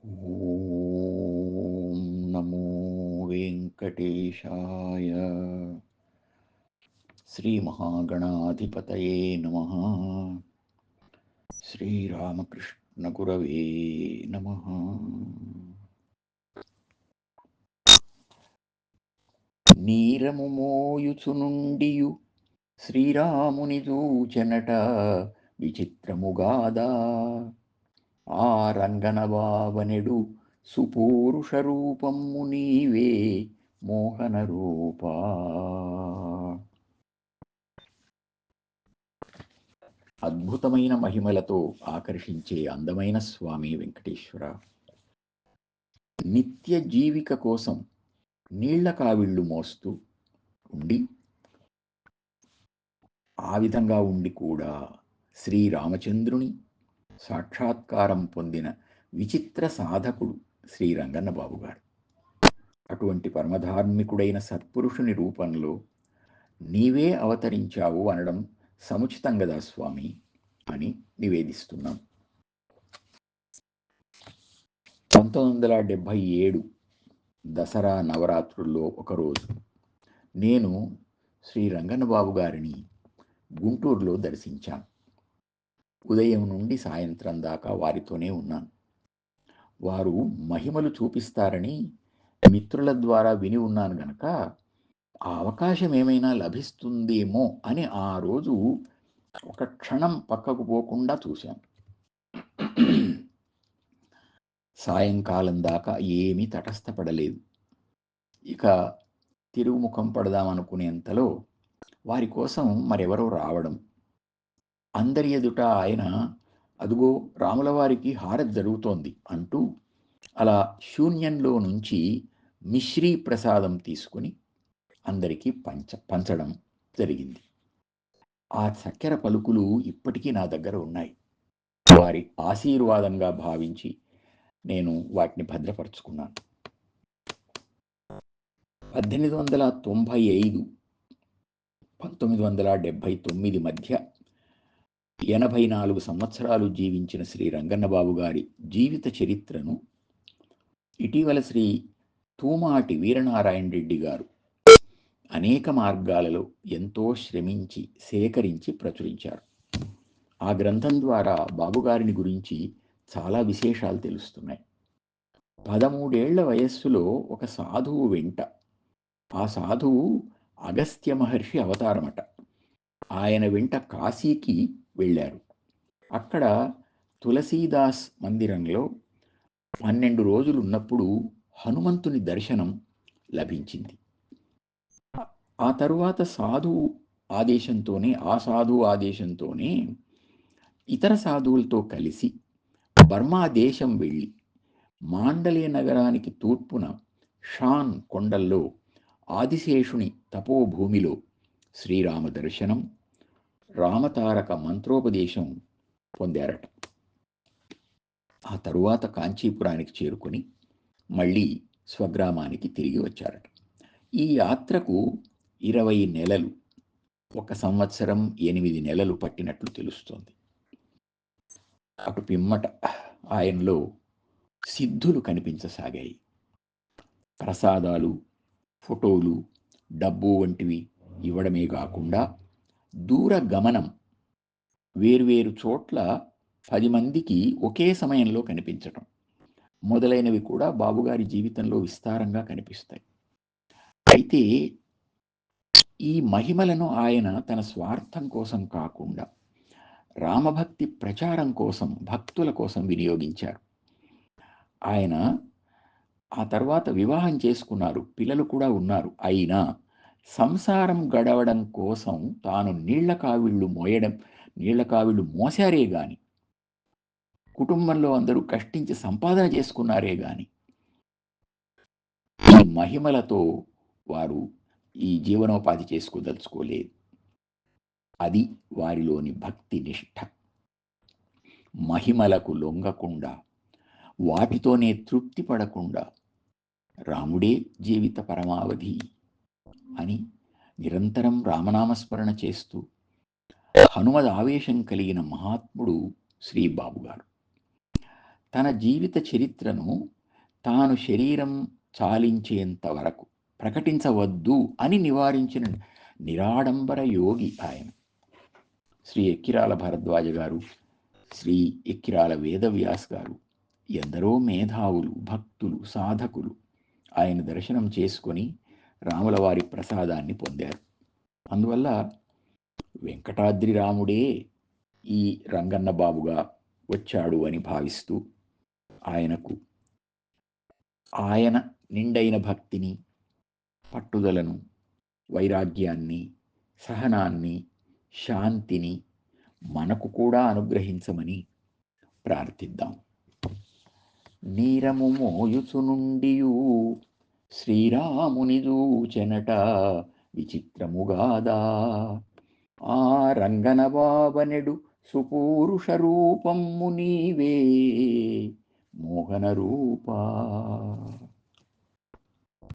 ఓం నమో వెంకటేశాయ. శ్రీ మహాగణాధిపతయే నమః. శ్రీరామకృష్ణ గురవే నమః. నీరము మోయుచునుండియు శ్రీరాముని చూచెనట విచిత్రముగాదా. ఆ రంగనవావనెడు సుపూరుష రూపము నీవే మోహన రూపా. అద్భుతమైన మహిమలతో ఆకర్షించే అందమైన స్వామి వెంకటేశ్వర. నిత్య జీవిక కోసం నీళ్ల కావిళ్ళు మోస్తూ ఉండి, ఆ విధంగా ఉండి కూడా శ్రీరామచంద్రుని సాక్షాత్కారం పొందిన విచిత్ర సాధకుడు శ్రీ రంగన్న బాబు గారు. అటువంటి పరమధార్మికుడైన సత్పురుషుని రూపంలో నీవే అవతరించావు అనడం సముచితం కదా స్వామి అని నివేదిస్తున్నాం. 1977 దసరా నవరాత్రుల్లో ఒకరోజు నేను శ్రీ రంగన్నబాబు గారిని గుంటూరులో దర్శించాను. ఉదయం నుండి సాయంత్రం దాకా వారితోనే ఉన్నాను. వారు మహిమలు చూపిస్తారని మిత్రుల ద్వారా విని ఉన్నాను గనక ఆ అవకాశం ఏమైనా లభిస్తుందేమో అని ఆ రోజు ఒక క్షణం పక్కకు పోకుండా చూశాను. సాయంకాలం దాకా ఏమీ తటస్థపడలేదు. ఇక తిరుగుముఖం పడదామనుకునేంతలో వారి కోసం మరెవరో రావడం, అందరి ఎదుట ఆయన అదుగో రాములవారికి హారతి జరుగుతోంది అంటూ అలా శూన్యంలో నుంచి మిశ్రీ ప్రసాదం తీసుకుని అందరికీ పంచడం జరిగింది. ఆ చక్కెర పలుకులు ఇప్పటికీ నా దగ్గర ఉన్నాయి. వారి ఆశీర్వాదంగా భావించి నేను వాటిని భద్రపరుచుకున్నాను. 1895 1979 మధ్య 84 సంవత్సరాలు జీవించిన శ్రీ రంగన్నబాబు గారి జీవిత చరిత్రను ఇటీవల శ్రీ తూమాటి వీరనారాయణ రెడ్డి గారు అనేక మార్గాలలో ఎంతో శ్రమించి సేకరించి ప్రచురించారు. ఆ గ్రంథం ద్వారా బాబుగారిని గురించి చాలా విశేషాలు తెలుస్తున్నాయి. 13 ఏళ్ల వయస్సులో ఒక సాధువు వెంట, ఆ సాధువు అగస్త్య మహర్షి అవతారమట, ఆయన వెంట కాశీకి వెళ్ళారు. అక్కడ తులసీదాస్ మందిరంలో 12 రోజులు ఉన్నప్పుడు హనుమంతుని దర్శనం లభించింది. ఆ తరువాత ఆ సాధువు ఆదేశంతోనే ఇతర సాధువులతో కలిసి బర్మా దేశం వెళ్ళి మాండలియ నగరానికి తూర్పున షాన్ కొండల్లో ఆదిశేషుని తపోభూమిలో శ్రీరామ దర్శనం, రామతారక మంత్రోపదేశం పొందారట. ఆ తరువాత కాంచీపురానికి చేరుకొని మళ్ళీ స్వగ్రామానికి తిరిగి వచ్చారట. ఈ యాత్రకు 20 నెలలు, 1 సంవత్సరం 8 నెలలు పట్టినట్లు తెలుస్తోంది. అటు పిమ్మట ఆయనలో సిద్ధులు కనిపించసాగాయి. ప్రసాదాలు, ఫోటోలు, డబ్బు వంటివి ఇవ్వడమే కాకుండా దూర గమనం, వేర్వేరు చోట్ల 10 మందికి ఒకే సమయంలో కనిపించటం మొదలైనవి కూడా బాబుగారి జీవితంలో విస్తారంగా కనిపిస్తాయి. అయితే ఈ మహిమలను ఆయన తన స్వార్థం కోసం కాకుండా రామభక్తి ప్రచారం కోసం, భక్తుల కోసం వినియోగించారు. ఆయన ఆ తర్వాత వివాహం చేసుకున్నారు, పిల్లలు కూడా ఉన్నారు. అయినా సంసారం గడవడం కోసం తాను నీళ్ల కావిళ్ళు మోసారే గాని, కుటుంబంలో అందరూ కష్టించి సంపాదన చేసుకున్నారే గాని, ఈ మహిమలతో వారు ఈ జీవనోపాధి చేసుకోదలుచుకోలేదు. అది వారిలోని భక్తి నిష్ఠ. మహిమలకు లొంగకుండా, వాటితోనే తృప్తి పడకుండా రాముడే జీవిత పరమావధి అని నిరంతరం రామనామస్మరణ చేస్తూ హనుమద్ ఆవేశం కలిగిన మహాత్ముడు శ్రీ బాబుగారు. తన జీవిత చరిత్రను తాను శరీరం చాలించేంత వరకు ప్రకటించవద్దు అని నివారించిన నిరాడంబర యోగి ఆయన. శ్రీ ఎక్కిరాల భరద్వాజ గారు, శ్రీ ఎక్కిరాల వేదవ్యాస్ గారు, ఎందరో మేధావులు, భక్తులు, సాధకులు ఆయన దర్శనం చేసుకొని రాములవారి ప్రసాదాన్ని పొందారు. అందువల్ల వెంకటాద్రి రాముడే ఈ రంగన్న బాబుగా వచ్చాడు అని భావిస్తూ ఆయనకు ఆయన నిండైన భక్తిని, పట్టుదలను, వైరాగ్యాన్ని, సహనాన్ని, శాంతిని మనకు కూడా అనుగ్రహించమని ప్రార్థిద్దాం. నీరము మోయుచునుండియు శ్రీరాముని దూచెనట విచిత్రముగాదా, ఆ రంగనబాబనెడు సుపూరుష రూపము నీవే మోహన రూపా.